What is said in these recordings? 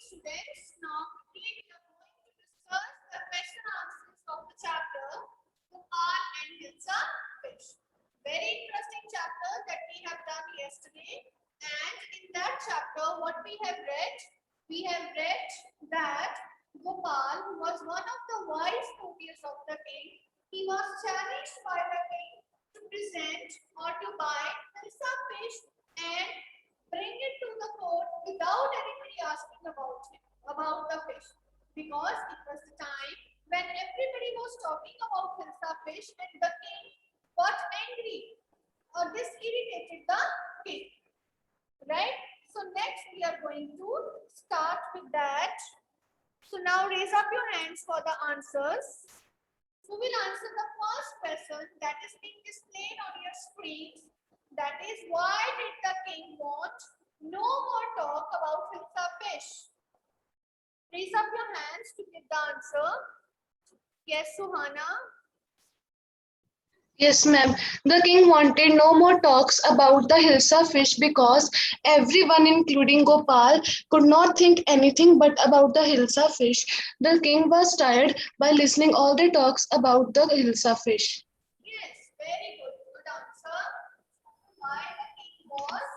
students, now quickly we are going to discuss the question answers of the chapter Gopal and Hilsa Fish. Very interesting chapter that we have done yesterday. And in that chapter, what we have read that Gopal, who was one of the wise courtiers of the king, he was challenged by the king to present or to buy Hilsa fish and bring it to the court without anybody asking about the fish, because it was the time when everybody was talking about Hilsa fish and the king got angry, or this irritated the king, right? So next we are going to start with that. So now raise up your hands for the answers. Who will answer the first question that is being displayed on your screens? That is, why did the king want no more talk about Hilsa fish? Raise up your hands to give the answer. Yes, Suhana. Yes, ma'am. The king wanted no more talks about the Hilsa fish because everyone, including Gopal, could not think anything but about the Hilsa fish. The king was tired by listening all the talks about the Hilsa fish. Yes, very good. Good answer. Why the king was?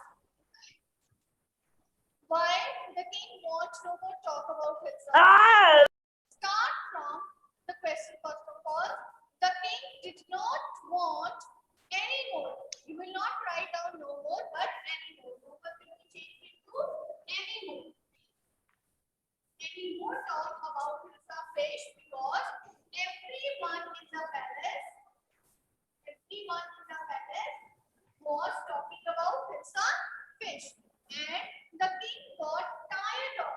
Why the king wants no more talk about Hilsa fish? Start from the question first of all. The king did not want any more. You will not write down no more, but any more. No more will be changed into any more. Any more talk about Hilsa fish, because everyone in the palace was talking about Hilsa fish, and the king got tired of.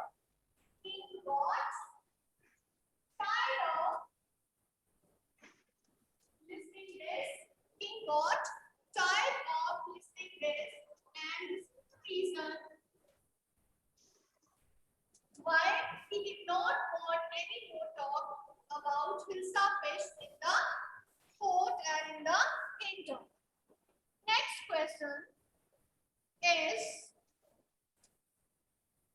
Listening this. King got tired of listening this, and this is the reason why he did not want any more talk about Hilsa fish in the court and in the kingdom. Next question is,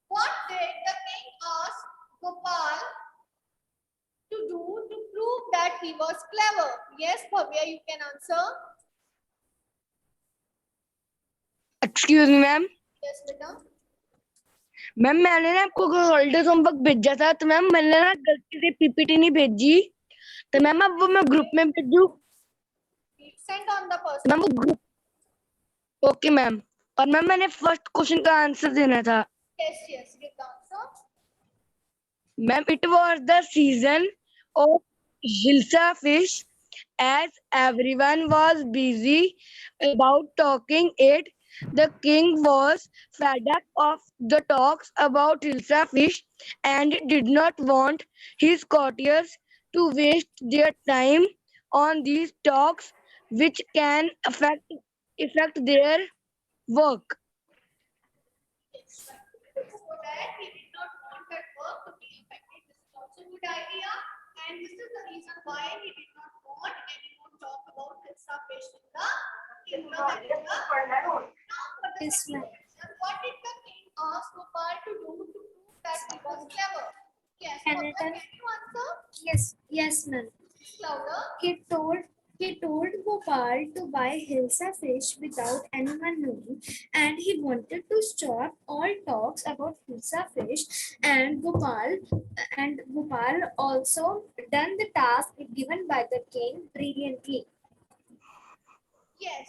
what did the king ask Gopal to do to prove that he was clever? Yes, Bhavya, you can answer. Excuse me ma'am Yes, beta. Ma'am मैंने ना आपको holidays homework भेजा था, तो ma'am मैंने ना गलती से पीपीटी नहीं भेजी, तो मैम अब वो मैं ग्रुप में भेजू? Send on the person. Ma'am वो ग्रुप ओके मैम। और मैम मैंने फर्स्ट क्वेश्चन का आंसर देना था। Yes, yes, give the answer. Ma'am it was the season of hilsa fish, as everyone was busy about talking it. The king was fed up of the talks about Hilsa fish and did not want his courtiers to waste their time on these talks, which can affect their work. So that he did not want that work to be affected. This is also a good idea, and this is the reason why he did not want any more talk about Hilsa fish in the kingdom and in the court. Now for the second question, what did the king ask Gopal to do to prove that he was clever? Yes, Bhavya, can you answer? Yes, ma'am. Louder. He told Gopal to buy Hilsa fish without anyone knowing, and he wanted to stop all talks about Hilsa fish. And Gopal also done the task given by the king brilliantly. Yes.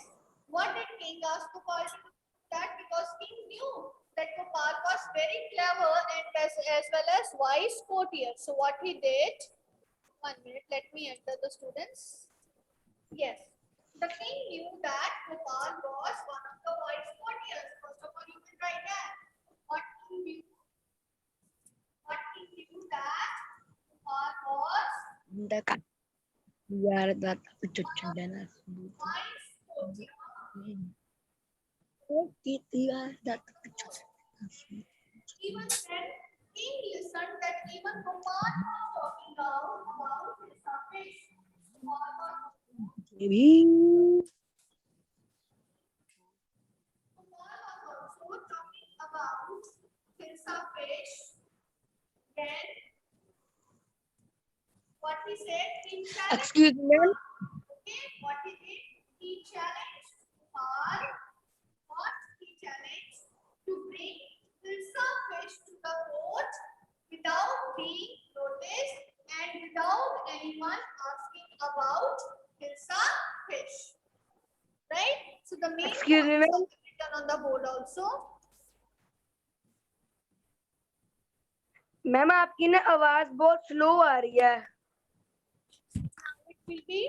What did king ask Gopal to do that? Because king knew that Gopal was very clever and as well as wise courtier. So what he did? 1 minute. Let me enter the students. Yes. The king knew that Gopal was one of the wise courtiers. First of all, you can write that. What king knew? What king knew that Gopal was wise courtier. Even then, king listened that even Gopal was talking about Hilsa fish. Gopal was also talking about Hilsa fish. Excuse me, ma'am. Okay, what he did? He challenged Gopal. What he challenged to bring Hilsa fish to the court without being noticed and without anyone asking about Hilsa fish. Right? So the main Excuse me, points ma'am. are written on the board also. Ma'am आपकी ना आवाज बहुत slow आ रही है. It will be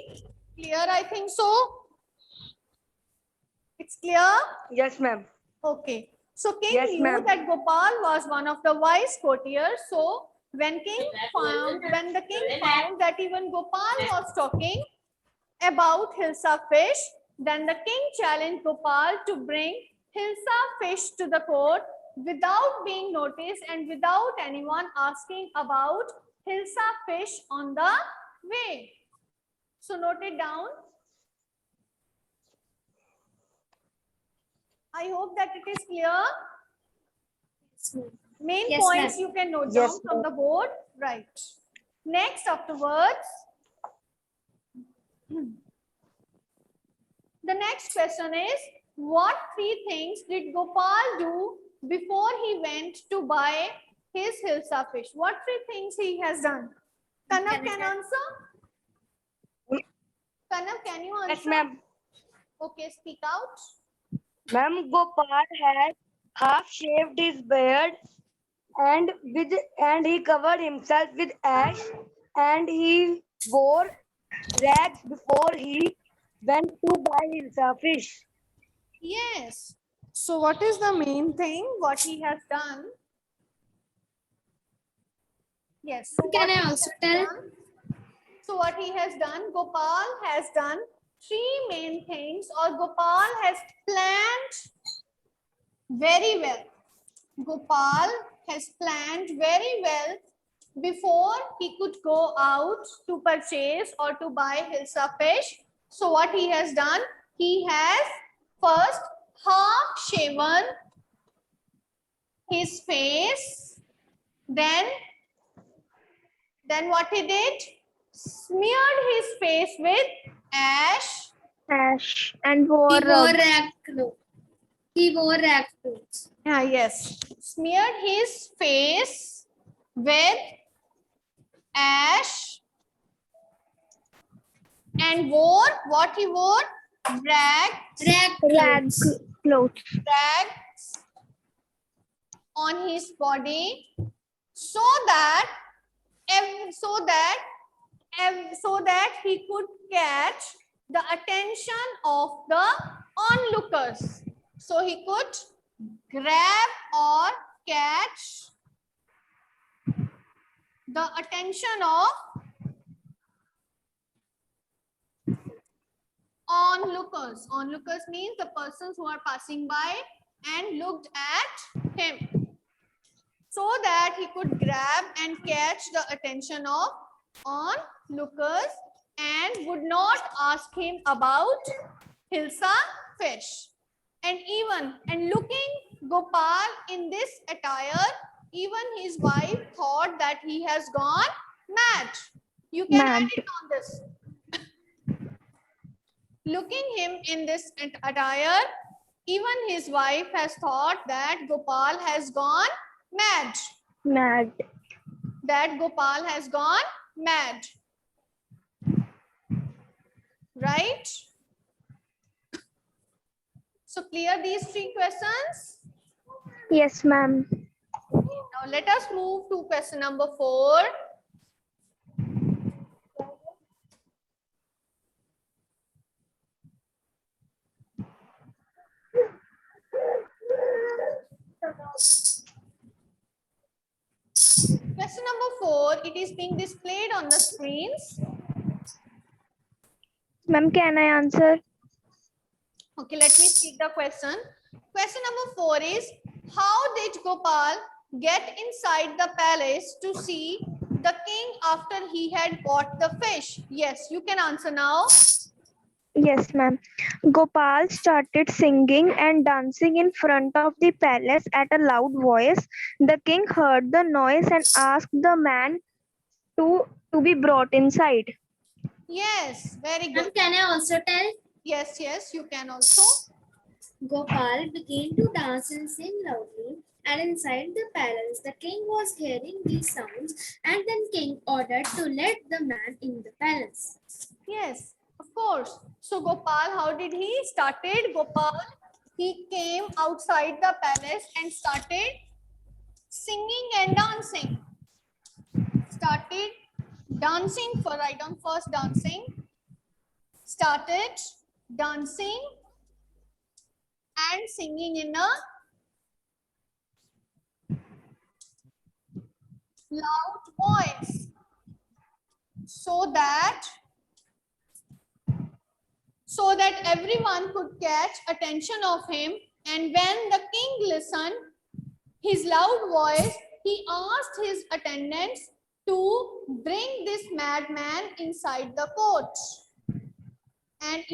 clear, I think so. It's clear? Yes, ma'am. Okay. So King Yes, knew ma'am. that Gopal was one of the wise courtiers. So when the king found that even Gopal was talking about Hilsa fish, then the king challenged Gopal to bring Hilsa fish to the court without being noticed and without anyone asking about Hilsa fish on the way. So note it down. I hope that it is clear. Main Yes, points ma'am. you can note Yes, down from the board. Right. Next, afterwards, the next question is, what three things did Gopal do before he went to buy his Hilsa fish? What three things he has done? Kanav can answer? Kanav, can you answer? Yes, ma'am. Okay, speak out. Ma'am, Gopal had half shaved his beard and he covered himself with ash and he wore rags before he went to buy Hilsa fish. Yes. So what is the main thing what he has done? Yes. So Can what I he also has tell? done- So what he has done, Gopal has done three main things, or Gopal has planned very well. Gopal has planned very well before he could go out to purchase or to buy Hilsa fish. So what he has done, he has first half shaven his face, then what he did, smeared his face with ash, Ash and He wore rag clothes. He wore rag clothes. yes, smeared his face with ash and wore, what he wore, rags on his body, so that he could catch the attention of the onlookers. So he could grab or catch the attention of onlookers. Onlookers means the persons who are passing by and looked at him, so that he could grab and catch the attention of onlookers and would not ask him about Hilsa fish. And looking Gopal in this attire, even his wife thought that he has gone mad. You can add it on this. Looking him in this attire, even his wife has thought that Gopal has gone mad. That Gopal has gone mad. Right? So clear these three questions? Yes, ma'am. Now let us move to question number 4. Question number 4, it is being displayed on the screens. Ma'am, can I answer? Okay, let me speak the question. Question number 4 is, how did Gopal get inside the palace to see the king after he had bought the fish? Yes, you can answer now. Yes, ma'am. Gopal started singing and dancing in front of the palace at a loud voice. The king heard the noise and asked the man to be brought inside. Yes, very Ma'am, good. can I also tell? Yes, yes, you can also. Gopal began to dance and sing loudly, and inside the palace, the king was hearing these sounds, and then king ordered to let the man in the palace. Yes, of course. So Gopal, how did he started? Gopal, he came outside the palace and started singing and dancing. Started dancing for write down first dancing. Started dancing and singing in a loud voice so that everyone could catch attention of him. And when the king listened his loud voice, he asked his attendants to bring this madman inside the court. And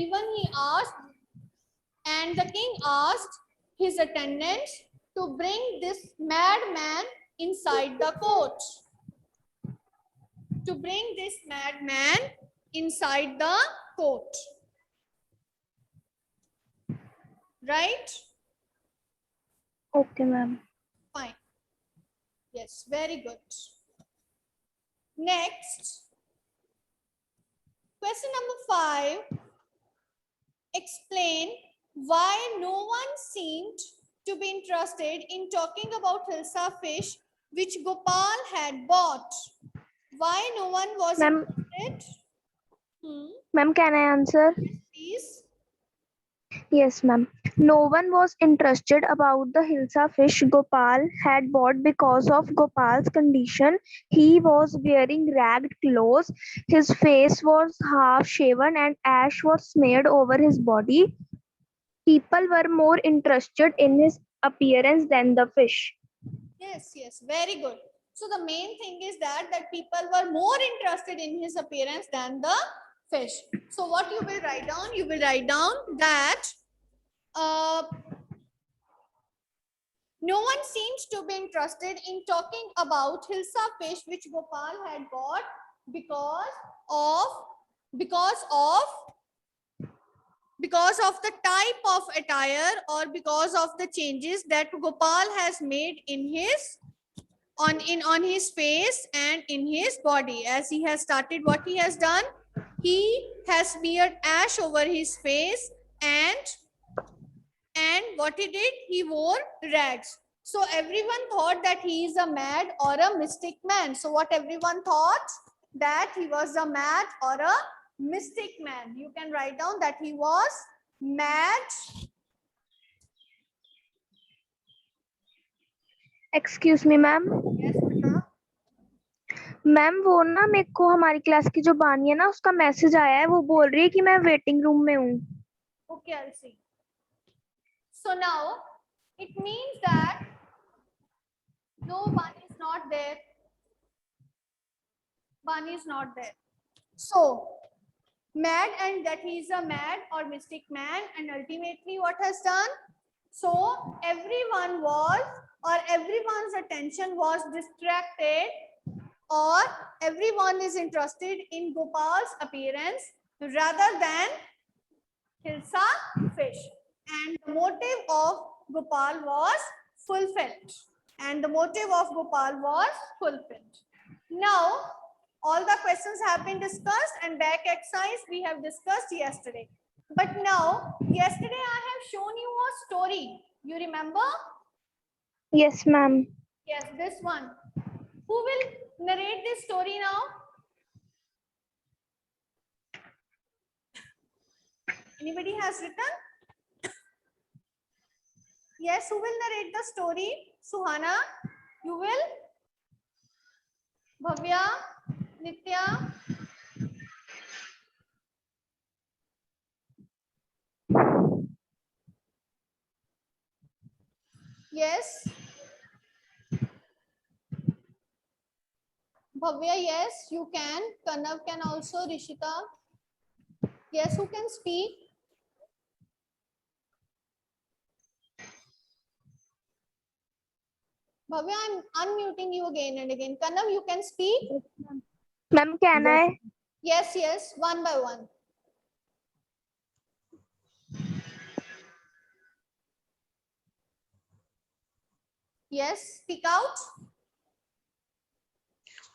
the king asked his attendants to bring this madman inside the court. To bring this madman inside the court. Right? Okay, ma'am. Fine. Yes, very good. Next, question number 5. Explain why no one seemed to be interested in talking about Hilsa fish which Gopal had bought. Why no one was Ma'am, interested? ma'am, can I answer? Please. Yes, ma'am. No one was interested about the Hilsa fish Gopal had bought because of Gopal's condition. He was wearing ragged clothes. His face was half shaven and ash was smeared over his body. People were more interested in his appearance than the fish. Yes, yes, very good. So the main thing is that people were more interested in his appearance than the fish. So what you will write down? You will write down that no one seems to be interested in talking about Hilsa fish which Gopal had bought because of the type of attire or because of the changes that Gopal has made in his on his face and in his body. As he has started, what he has done, he has smeared ash over his face and what he did, he wore rags. So everyone thought that he is a mad or a mystic man. So what everyone thought, that he was a mad or a mystic man. You can write down that he was mad. Excuse me, ma'am. Yes, beta. Ma'am वो ना मेरे को हमारी class की जो बानी है ना उसका मैसेज आया है, वो बोल रही है कि मैं वेटिंग रूम में हूँ. Okay, I'll see. So now it means that no, Bani is not there. Bani is not there. So mad, and that he is a mad or mystic man, and ultimately what has done? So everyone was, or everyone's attention was distracted, or everyone is interested in Gopal's appearance rather than Hilsa fish. And the motive of Gopal was fulfilled. And the motive of Gopal was fulfilled. Now, all the questions have been discussed and back exercise we have discussed yesterday. But now, yesterday I have shown you a story. You remember? Yes, ma'am. Yes, this one. Who will narrate this story now? Anybody has written? Yes, who will narrate the story? Suhana, you will? Bhavya, Nitya? Yes. Bhavya, yes, you can. Kanav can also. Rishita. Yes, who can speak? Bhavya, I'm unmuting you again and again. Kanav, you can speak? Ma'am, can I? Yes, one by one. Yes, speak out.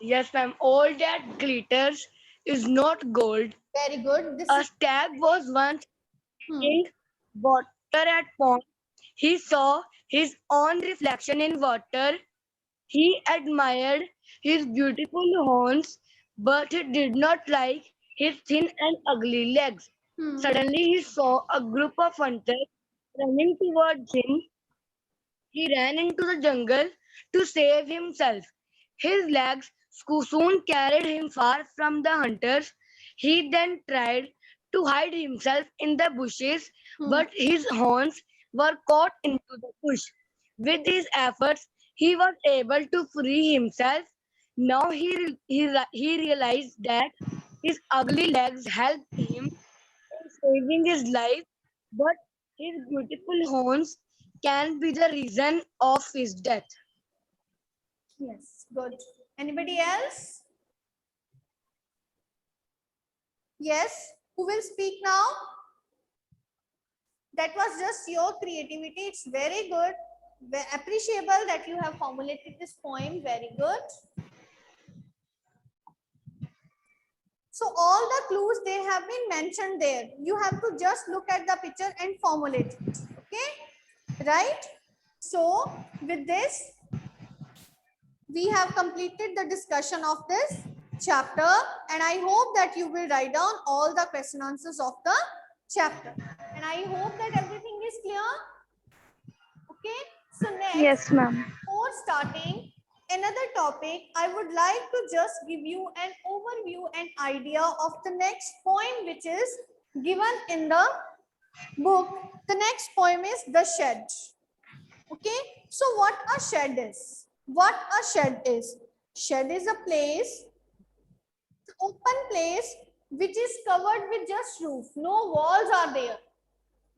Yes, ma'am. All that glitters is not gold. Very good. This A is stag was once hmm. in water at pond. He saw his own reflection in water. He admired his beautiful horns, but he did not like his thin and ugly legs. Hmm. Suddenly, he saw a group of hunters running towards him. He ran into the jungle to save himself. His legs soon carried him far from the hunters. He then tried to hide himself in the bushes, but his horns were caught into the bush. With his efforts, he was able to free himself. Now he realized that his ugly legs helped him in saving his life, but his beautiful horns can be the reason of his death. Yes, good. Anybody else? Yes, who will speak now? That was just your creativity. It's very good. Appreciable that you have formulated this poem. Very good. So all the clues, they have been mentioned there. You have to just look at the picture and formulate it. Okay, right? So with this, we have completed the discussion of this chapter, and I hope that you will write down all the question answers of the chapter. And I hope that everything is clear. Okay, so next, Yes, ma'am. before starting another topic, I would like to just give you an overview and idea of the next poem which is given in the book. The next poem is The Shed. Okay, so what a shed is? What a shed is? Shed is a place, open place which is covered with just roof. No walls are there,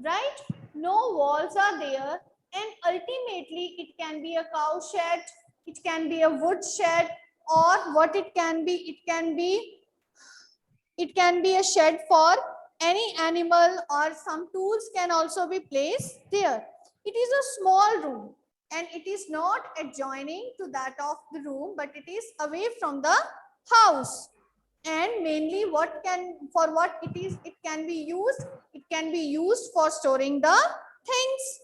right? No walls are there, and ultimately it can be a cow shed, it can be a wood shed, or what it can be, it can be a shed for any animal, or some tools can also be placed there. It is a small room and it is not adjoining to that of the room, but it is away from the house. And mainly what it can be used, it can be used for storing the things.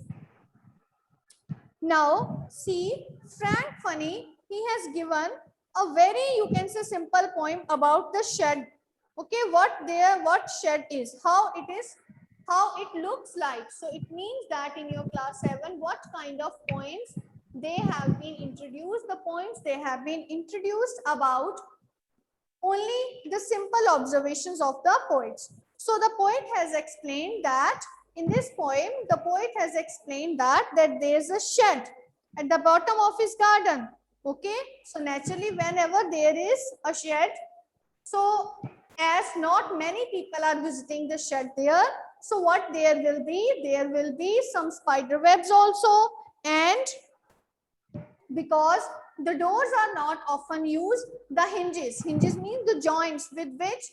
Now see, Frank Funny, he has given a very, you can say, simple poem about the shed. Okay, what shed is, how it is, how it looks like. So it means that in your class 7, what kind of poems they have been introduced, the poems they have been introduced about only the simple observations of the poets. So the poet has explained that in this poem, the poet has explained that there's a shed at the bottom of his garden. Okay, so naturally whenever there is a shed, so as not many people are visiting the shed there, so what there will be some spider webs also, and because the doors are not often used, the hinges mean the joints with which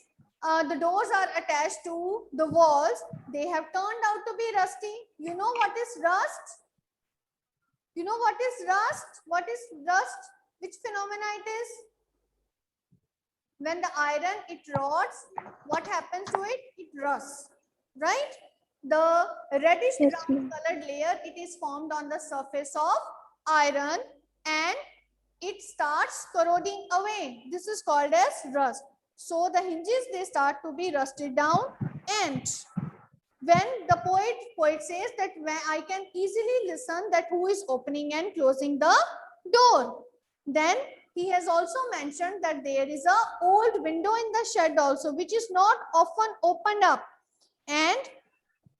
the doors are attached to the walls, they have turned out to be rusty. You know what is rust? You know what is rust? What is rust? Which phenomena it is? When the iron, it rots, what happens to it? It rusts, right? The reddish Yes, brown ma'am. colored layer, it is formed on the surface of iron and it starts corroding away. This is called as rust. So the hinges, they start to be rusted down, and when the poet says that when I can easily listen that who is opening and closing the door, then he has also mentioned that there is a old window in the shed also, which is not often opened up. And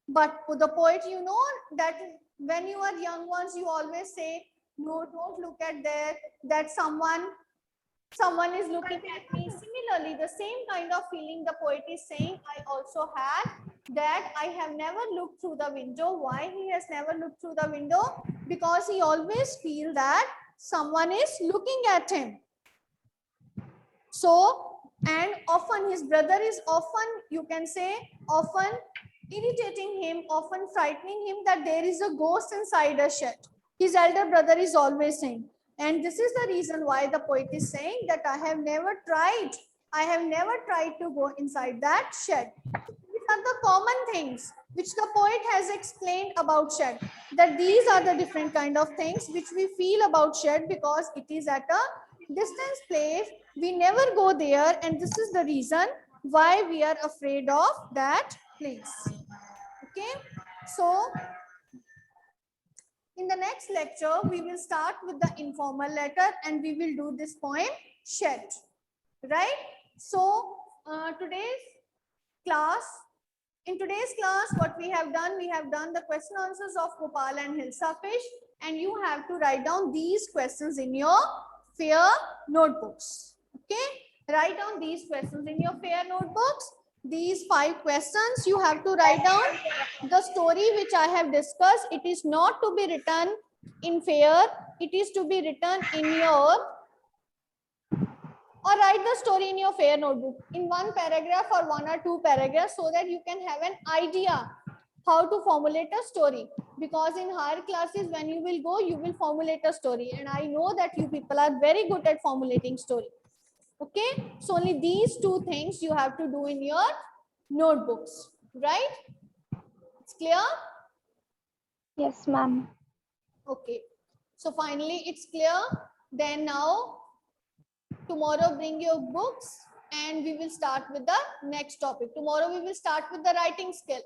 but the poet, you know that when you are young ones, you always say, no, don't look at that someone is looking at me. Similarly, the same kind of feeling the poet is saying I also had, that I have never looked through the window. Why he has never looked through the window? Because he always feel that someone is looking at him. So and often his brother is often, you can say, often irritating him, often frightening him that there is a ghost inside a shed. His elder brother is always saying, and this is the reason why the poet is saying that I have never tried to go inside that shed. These are the common things which the poet has explained about shed, that these are the different kind of things which we feel about shed because it is at a distance place. We never go there, and this is the reason why we are afraid of that place. Okay, so in the next lecture, we will start with the informal letter and we will do this poem shed, right? So in today's class, what we have done the question answers of Gopal and Hilsa fish, and you have to write down these questions in your fair notebooks. Okay, write down these questions in your fair notebooks. These 5 questions you have to write down. The story which I have discussed, it is not to be written in fair, it is to be written in your, or write the story in your fair notebook in 1 paragraph or 1 or 2 paragraphs, so that you can have an idea how to formulate a story. Because in higher classes, when you will go, you will formulate a story, and I know that you people are very good at formulating story. Okay, so only these 2 things you have to do in your notebooks, right? It's clear? Yes, ma'am. Okay, so finally it's clear. Then now tomorrow bring your books and we will start with the next topic. Tomorrow we will start with the writing skill.